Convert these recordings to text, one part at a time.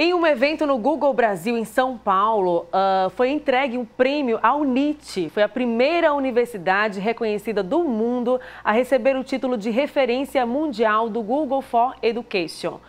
Em um evento no Google Brasil, em São Paulo, foi entregue um prêmio à UNIT. Foi a primeira universidade reconhecida do mundo a receber o título de referência mundial do Google for Education.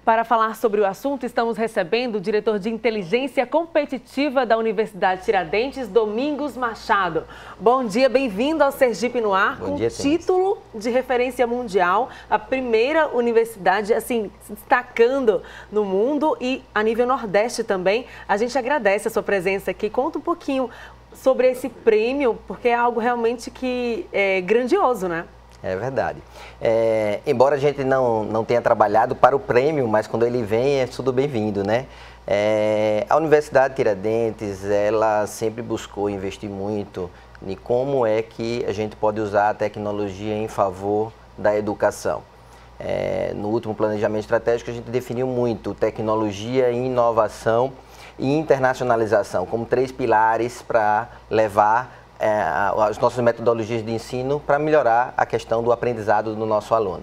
Para falar sobre o assunto, estamos recebendo o diretor de inteligência competitiva da Universidade Tiradentes, Domingos Machado. Bom dia, bem-vindo ao Sergipe no Ar, com título de referência mundial, a primeira universidade, assim, se destacando no mundo e a nível Nordeste também. A gente agradece a sua presença aqui. Conta um pouquinho sobre esse prêmio, porque é algo realmente que é grandioso, né? É verdade. Embora a gente não tenha trabalhado para o prêmio, mas quando ele vem é tudo bem-vindo, né? A Universidade Tiradentes, ela sempre buscou investir muito em como é que a gente pode usar a tecnologia em favor da educação. No último planejamento estratégico, a gente definiu muito tecnologia, inovação e internacionalização como 3 pilares para levar as nossas metodologias de ensino para melhorar a questão do aprendizado do nosso aluno.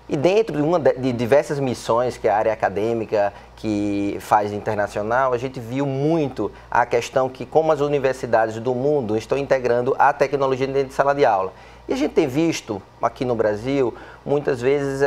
E dentro de diversas missões que a área acadêmica que faz internacional, a gente viu muito a questão que como as universidades do mundo estão integrando a tecnologia dentro de sala de aula. E a gente tem visto aqui no Brasil, muitas vezes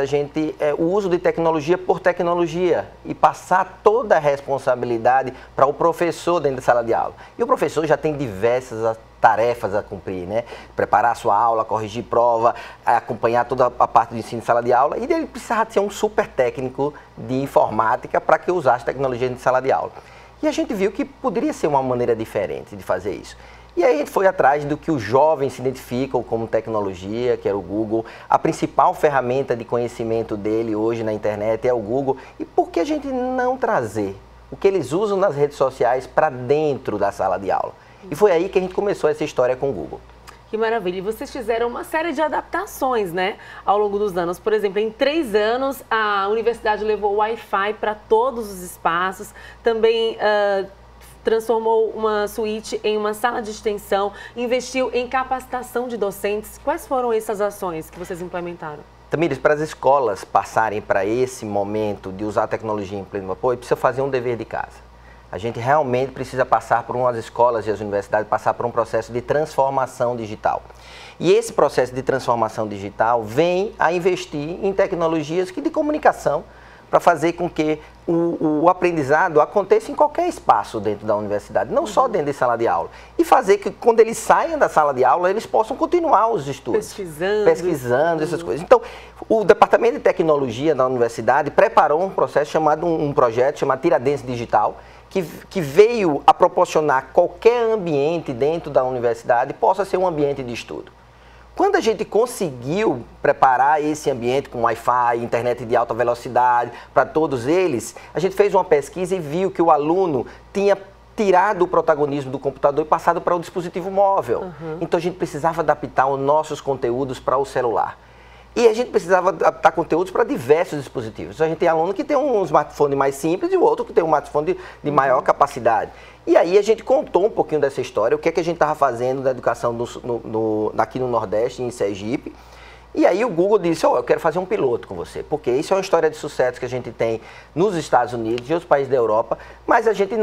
o uso de tecnologia por tecnologia e passar toda a responsabilidade para o professor dentro da sala de aula. E o professor já tem diversas tarefas a cumprir, né? Preparar a sua aula, corrigir prova, acompanhar toda a parte do ensino de sala de aula, e ele precisava ser um super técnico de informática para que usasse tecnologia de sala de aula. E a gente viu que poderia ser uma maneira diferente de fazer isso. E aí a gente foi atrás do que os jovens se identificam como tecnologia, que era o Google. A principal ferramenta de conhecimento dele hoje na internet é o Google. E por que a gente não trazer o que eles usam nas redes sociais para dentro da sala de aula? E foi aí que a gente começou essa história com o Google. Que maravilha! E vocês fizeram uma série de adaptações, né, ao longo dos anos. Por exemplo, em 3 anos, a universidade levou Wi-Fi para todos os espaços. Também transformou uma suíte em uma sala de extensão, investiu em capacitação de docentes. Quais foram essas ações que vocês implementaram? Tamires, para as escolas passarem para esse momento de usar a tecnologia em pleno apoio, precisa fazer um dever de casa. A gente realmente precisa passar por umas escolas e as universidades, passar por um processo de transformação digital. E esse processo de transformação digital vem a investir em tecnologias de comunicação para fazer com que o aprendizado aconteça em qualquer espaço dentro da universidade, não só dentro de sala de aula. E fazer que quando eles saiam da sala de aula, eles possam continuar os estudos. Pesquisando essas coisas. Então, o Departamento de Tecnologia da universidade preparou um projeto chamado Tiradentes Digital, que veio a proporcionar qualquer ambiente dentro da universidade possa ser um ambiente de estudo. Quando a gente conseguiu preparar esse ambiente com Wi-Fi, internet de alta velocidade para todos eles, a gente fez uma pesquisa e viu que o aluno tinha tirado o protagonismo do computador e passado para o dispositivo móvel. Então a gente precisava adaptar os nossos conteúdos para o celular. E a gente precisava adaptar conteúdos para diversos dispositivos. A gente tem aluno que tem um smartphone mais simples e o outro que tem um smartphone de maior capacidade. E aí a gente contou um pouquinho dessa história, o que é que a gente estava fazendo na educação aqui no Nordeste, em Sergipe. E aí o Google disse, eu quero fazer um piloto com você, porque isso é uma história de sucesso que a gente tem nos Estados Unidos e outros países da Europa, mas a gente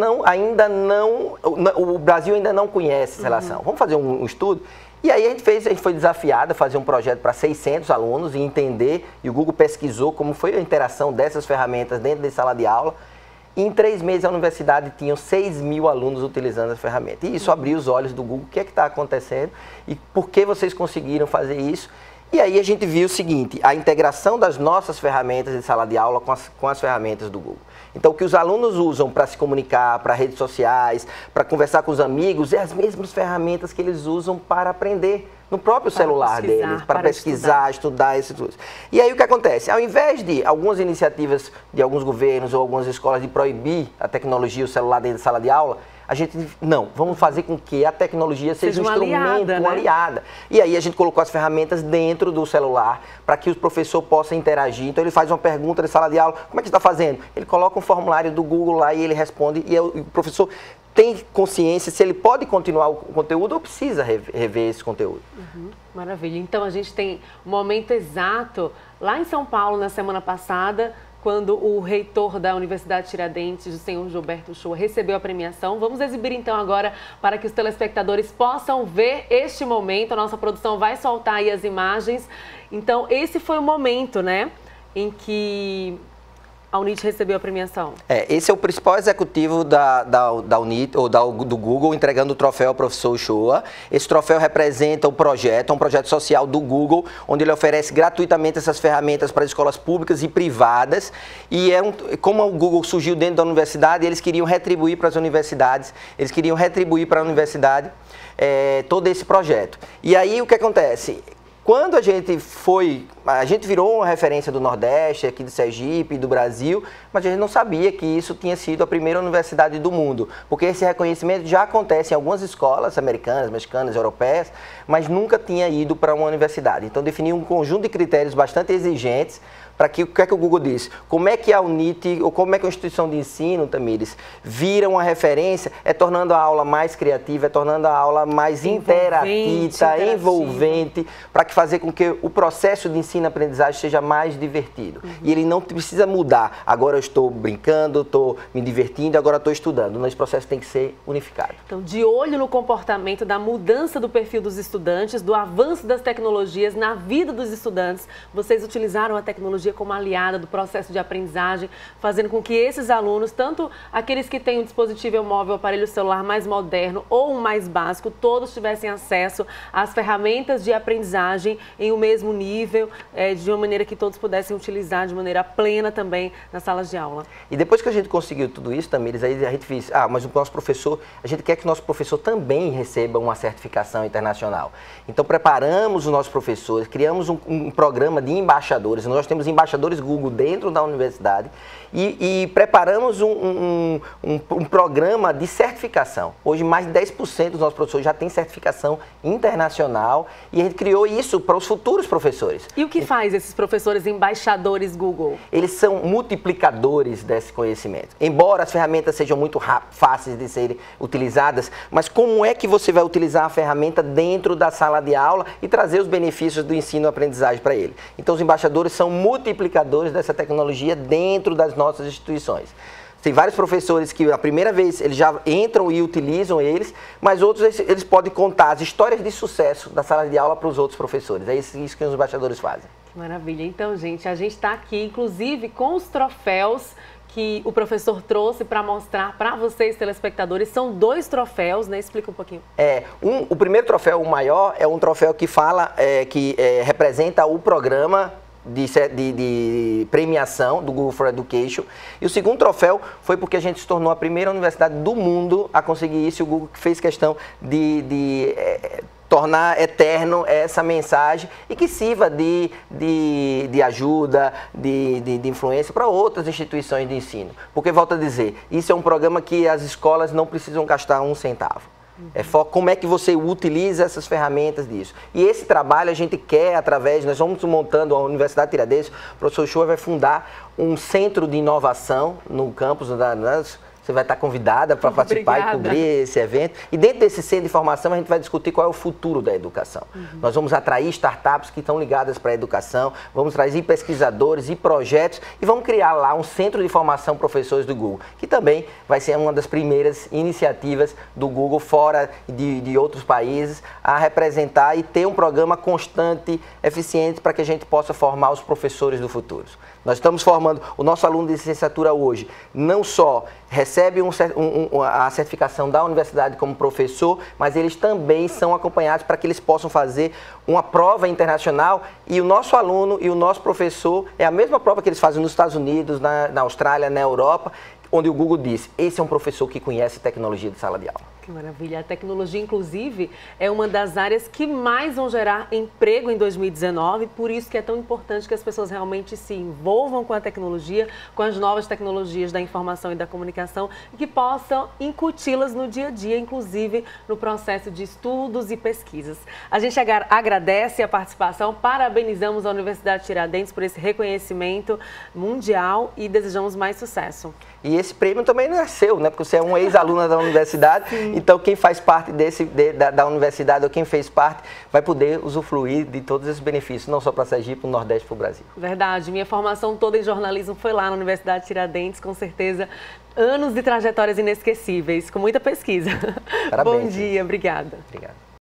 o Brasil ainda não conhece essa relação. Vamos fazer um estudo? E aí a gente foi desafiado a fazer um projeto para 600 alunos e entender, e o Google pesquisou como foi a interação dessas ferramentas dentro da sala de aula. E em 3 meses a universidade tinha 6.000 alunos utilizando as ferramentas. E isso abriu os olhos do Google, o que é que está acontecendo e por que vocês conseguiram fazer isso. E aí a gente viu o seguinte, a integração das nossas ferramentas de sala de aula com as ferramentas do Google. Então, o que os alunos usam para se comunicar, para redes sociais, para conversar com os amigos, é as mesmas ferramentas que eles usam para aprender no próprio celular deles, para pesquisar, estudar essas coisas. E aí o que acontece? Ao invés de algumas iniciativas de alguns governos ou algumas escolas de proibir a tecnologia, o celular dentro da sala de aula, a gente, vamos fazer com que a tecnologia seja um instrumento, uma aliada. E aí a gente colocou as ferramentas dentro do celular para que o professor possa interagir. Então ele faz uma pergunta na sala de aula, como é que você está fazendo? Ele coloca um formulário do Google lá e ele responde, e o professor tem consciência se ele pode continuar o conteúdo ou precisa rever esse conteúdo. Maravilha. Então a gente tem um momento exato lá em São Paulo, na semana passada, quando o reitor da Universidade Tiradentes, o senhor Gilberto Uchoa, recebeu a premiação. Vamos exibir então agora para que os telespectadores possam ver este momento. A nossa produção vai soltar aí as imagens. Então, esse foi o momento, né, em que a UNIT recebeu a premiação. Esse é o principal executivo da UNIT, ou do Google, entregando o troféu ao professor Uchoa. Esse troféu representa o projeto, é um projeto social do Google, onde ele oferece gratuitamente essas ferramentas para escolas públicas e privadas. E como o Google surgiu dentro da universidade, eles queriam retribuir para as universidades, eles queriam retribuir para a universidade todo esse projeto. E aí o que acontece? Quando a gente virou uma referência do Nordeste, aqui de Sergipe, do Brasil, mas a gente não sabia que isso tinha sido a primeira universidade do mundo, porque esse reconhecimento já acontece em algumas escolas americanas, mexicanas, europeias, mas nunca tinha ido para uma universidade. Então definiu um conjunto de critérios bastante exigentes para que, o que é que o Google disse? Como é que a UNIT, ou como é que a instituição de ensino, Tamires, vira uma referência, tornando a aula mais criativa, tornando a aula mais interativa, envolvente, para fazer com que o processo de ensino-aprendizagem seja mais divertido. E ele não precisa mudar. Agora eu estou brincando, estou me divertindo, agora estou estudando. Mas esse processo tem que ser unificado. Então, de olho no comportamento, da mudança do perfil dos estudantes, do avanço das tecnologias na vida dos estudantes, vocês utilizaram a tecnologia como aliada do processo de aprendizagem, fazendo com que esses alunos, tanto aqueles que têm um dispositivo móvel, aparelho celular mais moderno ou um mais básico, todos tivessem acesso às ferramentas de aprendizagem em um mesmo nível, de uma maneira que todos pudessem utilizar de maneira plena também nas salas de aula. E depois que a gente conseguiu tudo isso, Tamires, aí a gente fez, mas o nosso professor, a gente quer que o nosso professor também receba uma certificação internacional. Então preparamos os nossos professores, criamos um programa de embaixadores, nós temos embaixadores Google dentro da universidade e preparamos um programa de certificação. Hoje mais de 10% dos nossos professores já têm certificação internacional e a gente criou isso para os futuros professores. E o que faz esses professores embaixadores Google? Eles são multiplicadores desse conhecimento. Embora as ferramentas sejam muito fáceis de serem utilizadas, mas como é que você vai utilizar a ferramenta dentro da sala de aula e trazer os benefícios do ensino e aprendizagem para ele? Então os embaixadores são multiplicadores dessa tecnologia dentro das nossas instituições. Tem vários professores que a primeira vez eles já entram e utilizam eles, mas outros eles podem contar as histórias de sucesso da sala de aula para os outros professores. É isso que os embaixadores fazem. Que maravilha. Então, gente, a gente está aqui, inclusive, com os troféus que o professor trouxe para mostrar para vocês, telespectadores. São 2 troféus, né? Explica um pouquinho. O primeiro troféu, o maior, é um troféu que representa o programa de premiação do Google for Education. E o segundo troféu foi porque a gente se tornou a primeira universidade do mundo a conseguir isso. O Google fez questão de tornar eterno essa mensagem e que sirva de ajuda, de influência para outras instituições de ensino. Porque, volto a dizer, isso é um programa que as escolas não precisam gastar um centavo. Como é que você utiliza essas ferramentas disso. E esse trabalho a gente quer nós vamos montando a Universidade Tiradentes, o professor Uchoa vai fundar um centro de inovação no campus Você vai estar convidada para participar e cobrir esse evento. E dentro desse centro de formação, a gente vai discutir qual é o futuro da educação. Nós vamos atrair startups que estão ligadas para a educação, vamos trazer pesquisadores e projetos e vamos criar lá um centro de formação professores do Google, que também vai ser uma das primeiras iniciativas do Google fora de outros países a representar e ter um programa constante, eficiente, para que a gente possa formar os professores do futuro. Nós estamos formando, o nosso aluno de licenciatura hoje não só recebe a certificação da universidade como professor, mas eles também são acompanhados para que eles possam fazer uma prova internacional e o nosso aluno e o nosso professor é a mesma prova que eles fazem nos Estados Unidos, na Austrália, na Europa, onde o Google diz, esse é um professor que conhece tecnologia de sala de aula. Que maravilha. A tecnologia, inclusive, é uma das áreas que mais vão gerar emprego em 2019, por isso que é tão importante que as pessoas realmente se envolvam com a tecnologia, com as novas tecnologias da informação e da comunicação, e que possam incuti-las no dia a dia, inclusive no processo de estudos e pesquisas. A gente agradece a participação, parabenizamos a Universidade Tiradentes por esse reconhecimento mundial e desejamos mais sucesso. E esse prêmio também não é seu, né? Porque você é uma ex-aluna da universidade, sim. Então quem faz parte da universidade ou quem fez parte vai poder usufruir de todos esses benefícios, não só para Sergipe, para o Nordeste, para o Brasil. Verdade, minha formação toda em jornalismo foi lá na Universidade Tiradentes, com certeza, anos de trajetórias inesquecíveis, com muita pesquisa. Parabéns. Bom dia, obrigada. Obrigado.